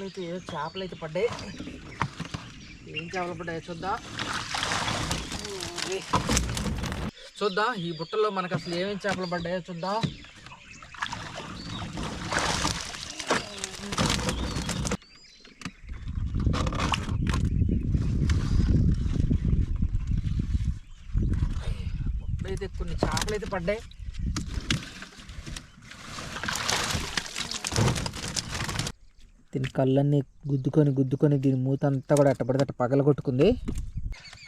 అయితే చేపలు అయితే పడ్డాయి. ఏం చేపలు పడ్డాయో చూద్దాం. చూద్దాం ఈ బుట్టలో మనకు అసలు ఏమేమి చేపలు పడ్డాయో చూద్దాం. అయితే కొన్ని చేపలు అయితే పడ్డాయి. దీని కళ్ళన్నీ గుద్దుకొని దీని మూత అంతా కూడా అట్టపడితే అట్ట పగల కొట్టుకుంది.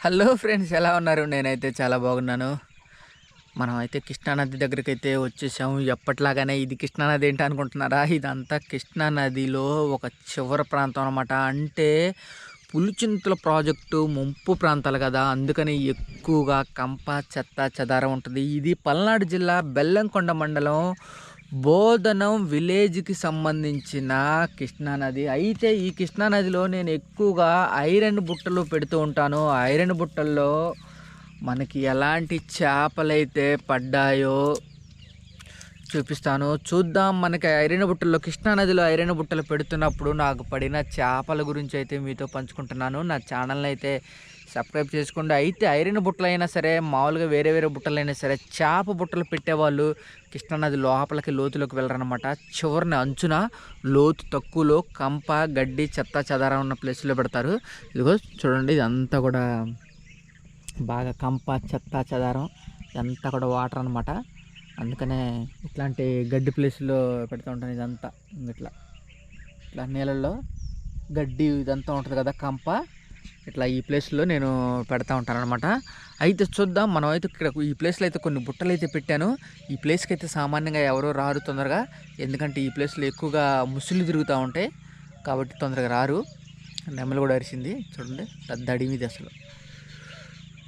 హలో ఫ్రెండ్స్, ఎలా ఉన్నారు? నేనైతే చాలా బాగున్నాను. మనం అయితే కృష్ణానది దగ్గరికి అయితే వచ్చేసాము. ఎప్పటిలాగానే ఇది కృష్ణానది ఏంటి అనుకుంటున్నారా? ఇదంతా కృష్ణానదిలో ఒక చివరి ప్రాంతం అనమాట. అంటే పులిచింతల ప్రాజెక్టు ముంపు ప్రాంతాలు కదా, అందుకని ఎక్కువగా కంప చెత్త చెదారం ఉంటుంది. ఇది పల్నాడు జిల్లా బెల్లంకొండ మండలం బోధనం విలేజ్కి సంబంధించిన కృష్ణానది. అయితే ఈ కృష్ణానదిలో నేను ఎక్కువగా ఐరన్ బుట్టలు పెడుతూ ఉంటాను. ఐరన్ బుట్టల్లో మనకి ఎలాంటి చేపలైతే పడ్డాయో చూపిస్తాను, చూద్దాం. మనకి ఐరన్ బుట్టల్లో కృష్ణానదిలో ఐరన్ బుట్టలు పెడుతున్నప్పుడు నాకు పడిన చేపల గురించి అయితే మీతో పంచుకుంటున్నాను. నా ఛానల్ని అయితే సబ్స్క్రైబ్ చేసుకోండి. అయితే ఐరన్ బుట్టలు అయినా సరే, మామూలుగా వేరే బుట్టలు అయినా సరే, చేప బుట్టలు పెట్టేవాళ్ళు కృష్ణానది లోపలికి లోతులోకి వెళ్ళరనమాట. చివరిని అంచున లోతు తక్కువలో కంప గడ్డి చెత్త చెదారం ఉన్న ప్లేస్లో పెడతారు. ఇదిగో చూడండి, ఇదంతా కూడా బాగా కంప చెత్త చెదారం ఇదంతా కూడా వాటర్ అనమాట. అందుకనే ఇట్లాంటి గడ్డి ప్లేస్లో పెడుతూ ఉంటాను. ఇదంతా ఇట్లా నీళ్ళల్లో గడ్డి ఇదంతా ఉంటుంది కదా, కంప ఇట్లా ఈ ప్లేస్లో నేను పెడతా ఉంటాను అనమాట. అయితే చూద్దాం, మనం అయితే ఇక్కడ ఈ ప్లేస్లో అయితే కొన్ని బుట్టలు అయితే పెట్టాను. ఈ ప్లేస్కి అయితే సామాన్యంగా ఎవరో రారు తొందరగా, ఎందుకంటే ఈ ప్లేస్లో ఎక్కువగా ముసులు తిరుగుతూ ఉంటాయి కాబట్టి తొందరగా రారు. నెమలు కూడా అరిసింది చూడండి, పెద్ద అడిమిది అసలు.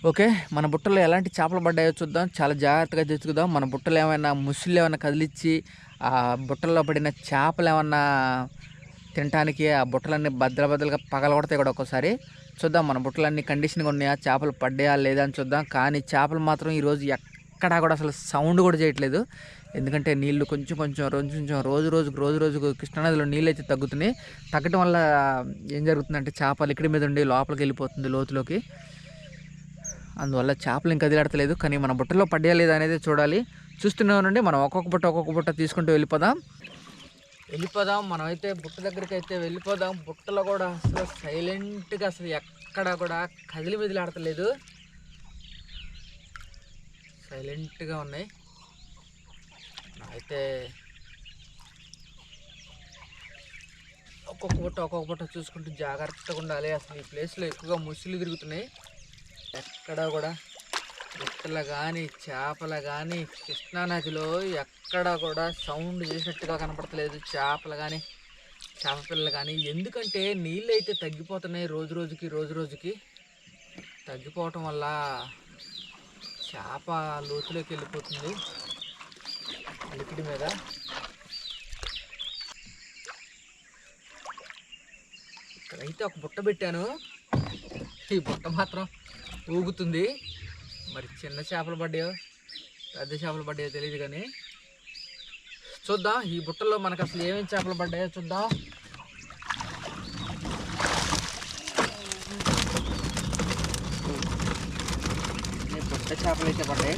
ఓకే, మన బుట్టలో ఎలాంటి చేపలు పడ్డాయో చూద్దాం. చాలా జాగ్రత్తగా తెచ్చుకుందాం. మన బుట్టలు ఏమైనా ముసులు ఏమైనా కదిలిచ్చి ఆ బుట్టల్లో పడిన చేపలు ఏమన్నా తినడానికి ఆ బుట్టలన్నీ బద్దలుగా పగలగొడతాయి కూడా ఒక్కోసారి. చూద్దాం మన బుట్టలన్నీ కండిషన్గా ఉన్నాయా, చేపలు పడ్డాయా లేదా అని చూద్దాం. కానీ చేపలు మాత్రం ఈరోజు ఎక్కడా కూడా అసలు సౌండ్ కూడా చేయట్లేదు. ఎందుకంటే నీళ్లు కొంచెం రోజు కృష్ణానదిలో నీళ్ళు అయితే తగ్గుతున్నాయి. తగ్గడం వల్ల ఏం జరుగుతుందంటే చేపలు ఇక్కడి మీద ఉండి లోపలికి వెళ్ళిపోతుంది లోతులోకి. అందువల్ల చేపలు ఇంకా కదిలాడతలేదు. కానీ మన బుట్టలో పడ్డా లేదా అనేది చూడాలి. చూస్తూనే ఉండండి. మనం ఒక్కొక్క బుట్ట తీసుకుంటూ వెళ్ళిపోదాం. మనం అయితే బుట్ట దగ్గరికి అయితే వెళ్ళిపోదాం. బుట్టలో కూడా అసలు సైలెంట్గా అసలు ఎక్కడా కూడా కదిలి మెదిలాడతలేదు, సైలెంట్గా ఉన్నాయి. అయితే ఒక్కొక్క బుట్ట చూసుకుంటూ జాగ్రత్తగా ఉండాలి. అసలు ఈ ప్లేస్లో ఎక్కువగా ముసులు తిరుగుతున్నాయి. ఎక్కడ కూడా బుట్టలు కానీ చేపలు కానీ కృష్ణానదిలో ఎక్కడ కూడా సౌండ్ చేసినట్టుగా కనపడతలేదు. చేపలు కానీ చేప పిల్లలు కానీ, ఎందుకంటే నీళ్ళు అయితే తగ్గిపోతున్నాయి రోజుకి తగ్గిపోవటం వల్ల చేప లోతులోకి వెళ్ళిపోతుంది లిక్విడ్ మీద. ఇక్కడైతే ఒక బుట్ట పెట్టాను. ఈ బుట్ట మాత్రం ఊగుతుంది. మరి చిన్న చేపలు పడ్డాయో పెద్ద చేపలు పడ్డాయో తెలియదు, కానీ చూద్దాం. ఈ బుట్టలో మనకు అసలు ఏమేమి చేపలు పడ్డాయో చూద్దాం. బుట్ట చేపలు అయితే పడ్డాయి.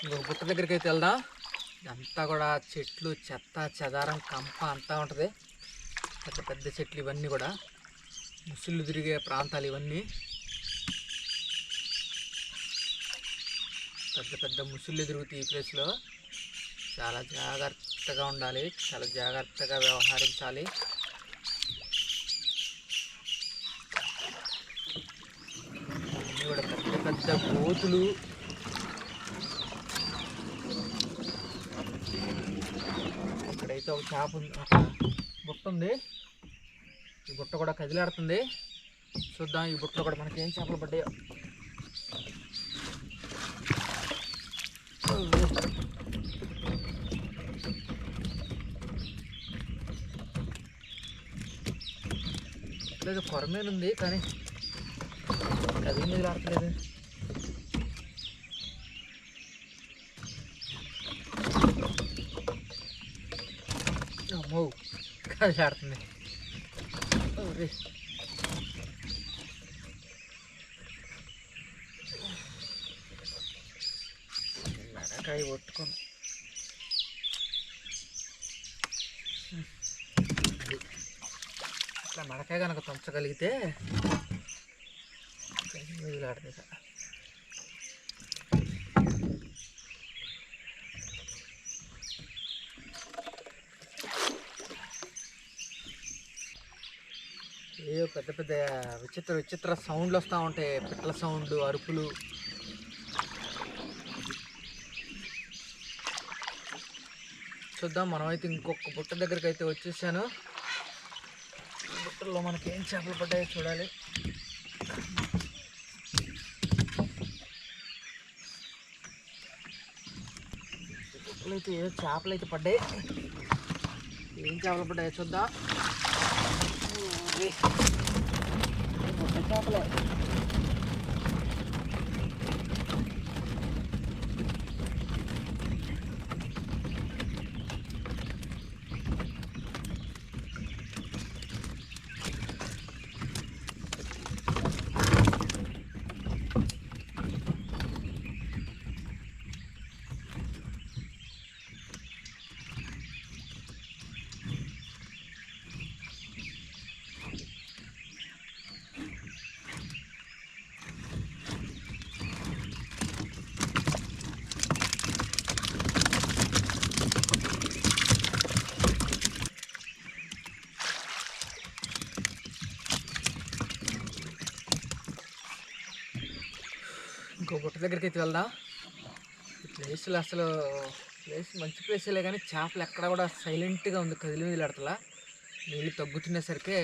ఇంకొక బుట్ట దగ్గరికి అయితే వెళ్దాం. ఇదంతా కూడా చెట్లు చెత్త చెదారం కంప అంతా ఉంటుంది. పెద్ద చెట్లు ఇవన్నీ కూడా ముసుళ్ళు తిరిగే ప్రాంతాలు ఇవన్నీ. పెద్ద ముసుళ్ళు తిరుగుతాయి ఈ ప్లేస్లో. చాలా జాగ్రత్తగా జాగ్రత్తగా ఉండాలి, చాలా జాగ్రత్తగా వ్యవహరించాలి. ఇవన్నీ కూడా పెద్ద పెద్ద గోతులు. ఇక్కడైతే ఒక చేప ఉంది, ఒక బుట్ట ఉంది. ఈ బుట్ట కూడా కదిలాడుతుంది. చూద్దాం ఈ బుట్టలో కూడా మనకి ఏం చేపలు పడ్డాయో. ఇక్కడైతే కొరమేను ఉంది, కానీ కదిలి మీద ఆడట్లేదు. అమ్మో కదిలి ఆడుతుంది. మెడకాయ కొట్టుకొని ఇట్లా మెడకాయ కనుక తుంచగలిగితే మిగిలాడుతుంది. ఏవో పెద్ద పెద్ద విచిత్ర విచిత్ర సౌండ్లు వస్తూ ఉంటాయి, పిట్టల సౌండ్, అరుపులు. చూద్దాం, మనమైతే ఇంకొక బుట్ట దగ్గరికి అయితే వచ్చేసాను. బుట్టల్లో మనకి ఏం చేపలు పడ్డాయో చూడాలి. బుట్టలు అయితే ఏదో చేపలు అయితే పడ్డాయి. ఏం చేపలు పడ్డాయో చూద్దాం. బుట్ట చేపలే. ఇంకో బుట్ట దగ్గరికి అయితే వెళ్దాం. ఈ ప్లేస్లో అసలు మంచి ప్లేస్లే, కానీ చేపలు ఎక్కడ కూడా సైలెంట్గా ఉంది, కదిలి మిదిలాడతలా. నీళ్ళు తగ్గుతునేసరికి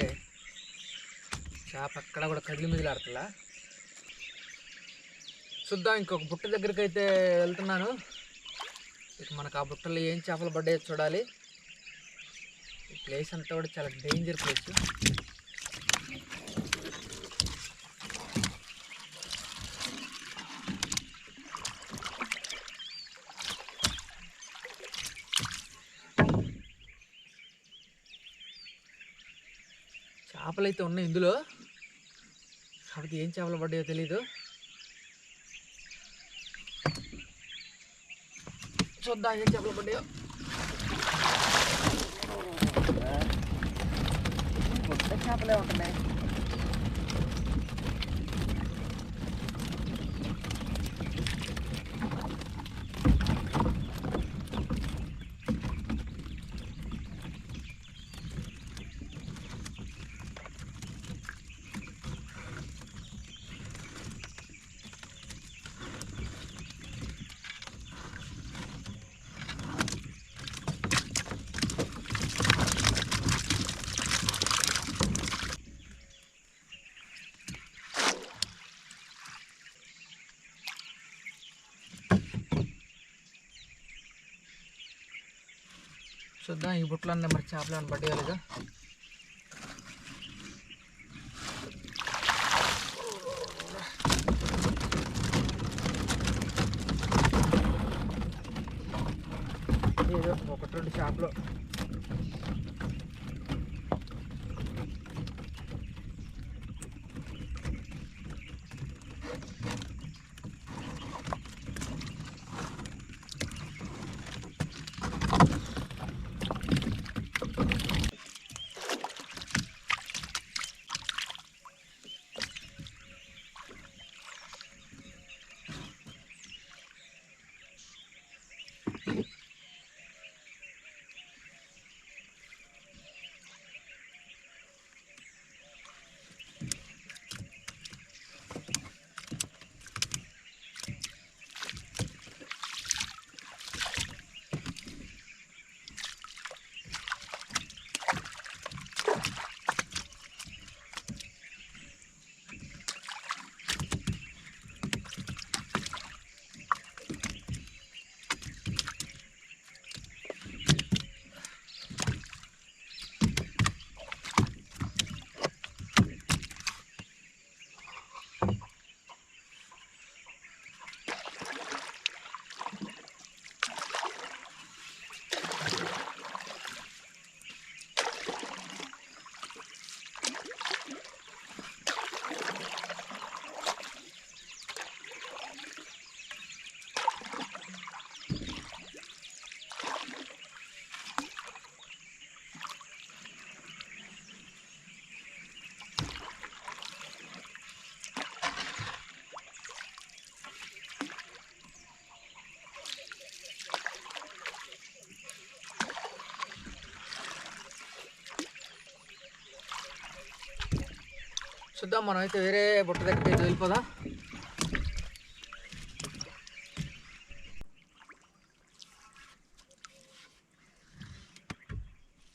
చేప ఎక్కడ కూడా కదిలి మిదిలాడతలా. చూద్దాం, ఇంకొక బుట్ట దగ్గరికి అయితే వెళ్తున్నాను. ఇక మనకు ఆ బుట్టలో ఏం చేపలు పడ్డాయో చూడాలి. ఈ ప్లేస్ అంతా కూడా చాలా డేంజర్ ప్లేస్. చేపలు అయితే ఉన్నాయి ఇందులో, కాబట్టి ఏం చేపలు పడ్డాయో తెలీదు. చూద్దాం ఏం చేపలు పడ్డాయో. బుట్ట చేపలే ఉంటున్నాయి. చూద్దాం ఈ బుట్టలో మరి చేపలు ఏమైనా పట్టేయాలిగా. ఏదో ఒకటి రెండు చేపలు. చూద్దాం, మనం అయితే వేరే బుట్ట దగ్గరికి అయితే వెళ్ళిపోదాం.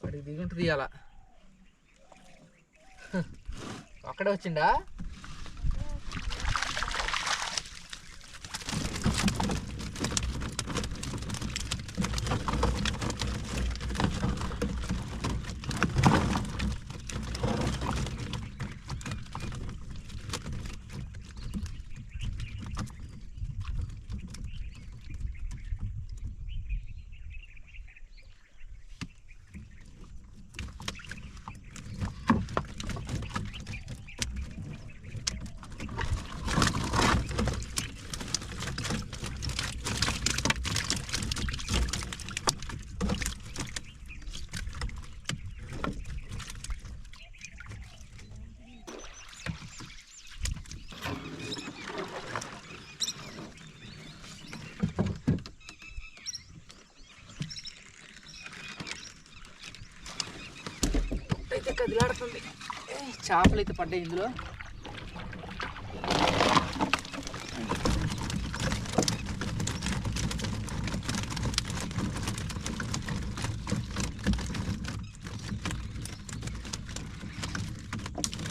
వాడికి దిగుంటుంది అలా అక్కడే వచ్చిండా. అయితే కదిలాడుతుంది. చేపలు అయితే పడ్డాయి ఇందులో.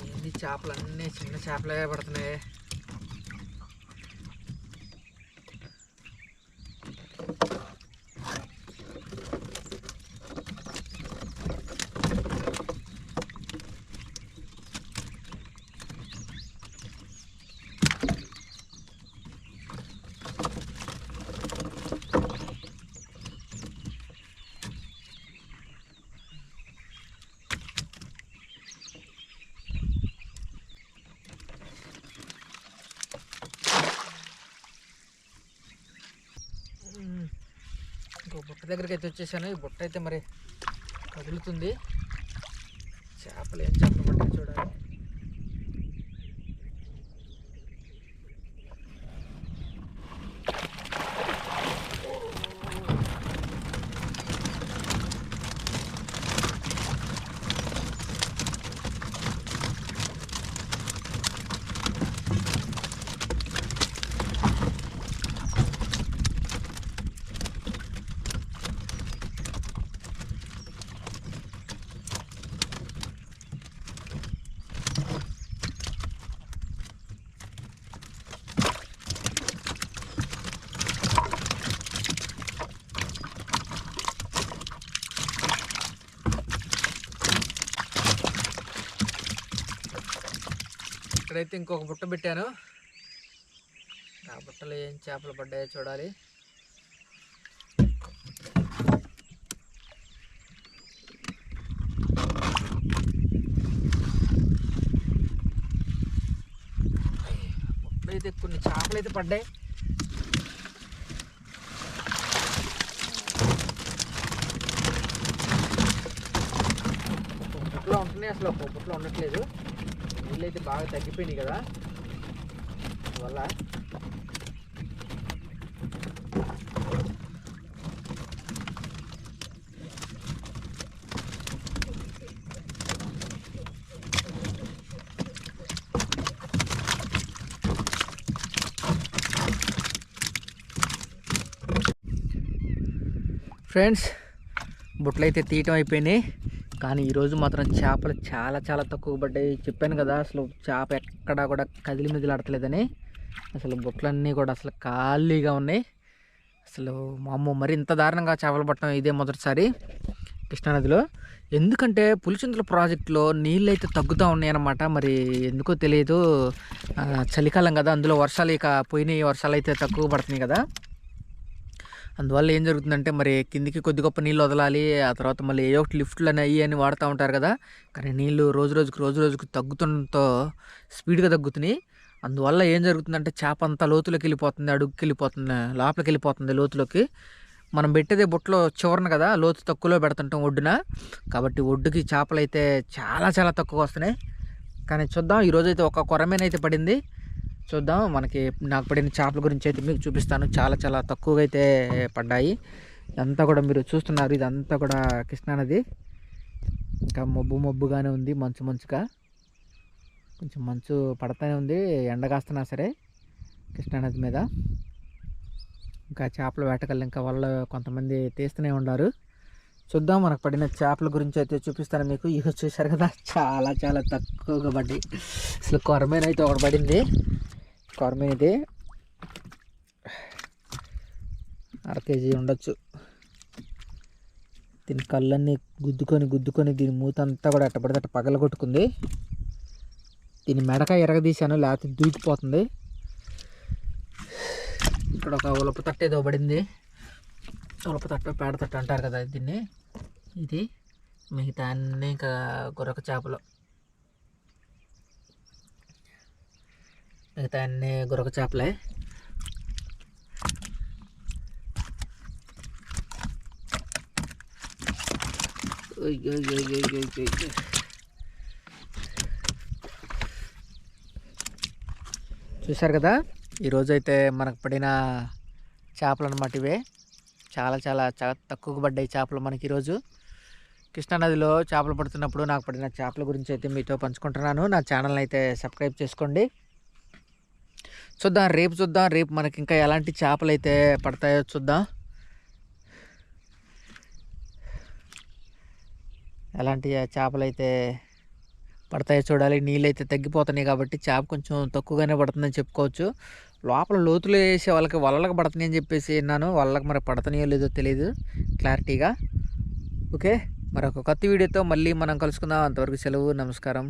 ఏంది చేపలు అన్నీ చిన్న చేపలే పడుతున్నాయి. ఇంకో బుట్ట దగ్గరికి అయితే వచ్చేసాను. ఈ బుట్ట అయితే మరి కదులుతుంది. చేపలు ఏం చేపలు పట్టాయి చూడాలి. ఇక్కడైతే ఇంకొక బుట్ట పెట్టాను. ఆ బుట్టలో ఏం చేపలు పడ్డాయో చూడాలి. బుట్టలో అయితే కొన్ని చేపలు అయితే పడ్డాయి. ఒక బుట్టలో ఉంటున్నాయి, అసలు ఒక బుట్టలో ఉండట్లేదు. నీళ్ళు అయితే బాగా తగ్గిపోయినాయి కదా, అందువల్ల ఫ్రెండ్స్ బుట్టలు అయితే తీయటం అయిపోయినాయి. కానీ ఈరోజు మాత్రం చేపలు చాలా చాలా తక్కువ పడ్డాయి. చెప్పాను కదా అసలు చేప ఎక్కడా కూడా కదిలి మెదిలాడతలేదని. అసలు బుట్టలన్నీ కూడా అసలు ఖాళీగా ఉన్నాయి. అసలు మా అమ్మ మరి ఇంత దారుణంగా చేపలు పట్టడం ఇదే మొదటిసారి కృష్ణానదిలో. ఎందుకంటే పులిచింతల ప్రాజెక్టులో నీళ్ళు అయితే తగ్గుతూ ఉన్నాయి అన్నమాట. మరి ఎందుకో తెలియదు, చలికాలం కదా, అందులో వర్షాలు ఇక పోయినాయి, వర్షాలు అయితే తక్కువ పడుతున్నాయి కదా. అందువల్ల ఏం జరుగుతుందంటే మరి కిందికి కొద్ది గొప్ప నీళ్ళు వదలాలి, ఆ తర్వాత మళ్ళీ ఏ ఒకటి లిఫ్ట్లు అని అయ్యి అని వాడుతూ ఉంటారు కదా. కానీ నీళ్ళు రోజు రోజుకి తగ్గుతుండటంతో స్పీడ్గా తగ్గుతున్నాయి. అందువల్ల ఏం జరుగుతుందంటే చేప అంతా లోతులోకి వెళ్ళిపోతుంది, అడుగుకి వెళ్ళిపోతుంది, లోపలికి వెళ్ళిపోతుంది లోతులోకి. మనం పెట్టేదే బుట్టలో చివరన కదా, లోతు తక్కువలో పెడుతుంటాం ఒడ్డున. కాబట్టి ఒడ్డుకి చేపలు అయితే చాలా చాలా తక్కువ వస్తున్నాయి. కానీ చూద్దాం, ఈరోజైతే ఒక కొరమేనైతే పడింది. చూద్దాం, నాకు పడిన చేపల గురించి అయితే మీకు చూపిస్తాను. చాలా చాలా తక్కువగా అయితే పడ్డాయి. ఇదంతా కూడా మీరు చూస్తున్నారు, ఇదంతా కూడా కృష్ణానది. ఇంకా మబ్బుగానే ఉంది, మంచుగా. కొంచెం మంచు పడతానే ఉంది, ఎండ కాస్తున్నా సరే కృష్ణానది మీద. ఇంకా చేపల వేటగాళ్ళు ఇంకా వాళ్ళు కొంతమంది తీస్తూనే ఉన్నారు. చూద్దాం మనకు పడిన చేపల గురించి అయితే చూపిస్తాను మీకు. ఇవి చూశారు కదా, చాలా చాలా తక్కువగా పడ్డాయి. అసలు కొరమేన అయితే ఒకటి పడింది. కొరమేన ఇది 1/2 kg ఉండొచ్చు. దీని కళ్ళన్నీ గుద్దుకొని దీని మూత అంతా కూడా అట్టపడితే అట్ట పగల కొట్టుకుంది. దీని మెడక ఎరగదీశాను, లేకపోతే దూకిపోతుంది. ఇక్కడ ఒక ఉలప తట్టు ఏదో పడింది. ఉలప తట్టు పేడ తట్టు అంటారు కదా దీన్ని. ఇది మిగతా అన్నీ ఇంకా గొరక చేపలు, మిగతా అన్నీ గొరక చేపలే. చూశారు కదా, ఈరోజైతే మనకు పడిన చేపలు అన్నమాట ఇవే. చాలా చాలా చాలా తక్కువగా పడ్డాయి చేపలు మనకి ఈరోజు. కృష్ణానదిలో చేపలు పడుతున్నప్పుడు నాకు పడిన చేపల గురించి అయితే మీతో పంచుకుంటున్నాను. నా ఛానల్ని అయితే సబ్స్క్రైబ్ చేసుకోండి. చూద్దాం రేపు మనకి ఇంకా ఎలాంటి చేపలు అయితే పడతాయో చూద్దాం. ఎలాంటి చేపలు అయితే పడతాయో చూడాలి. నీళ్ళు అయితే తగ్గిపోతున్నాయి కాబట్టి చేప కొంచెం తక్కువగానే పడుతుందని చెప్పుకోవచ్చు. లోపల లోతులు వేసే వాళ్ళకి వలలకు పడుతున్నాయి అని చెప్పేసి విన్నాను. వాళ్ళకి మరి పడుతున్నాయో లేదో తెలియదు క్లారిటీగా. ఓకే, మరొక కొత్త వీడియోతో మళ్ళీ మనం కలుసుకుందాం. అంతవరకు సెలవు, నమస్కారం.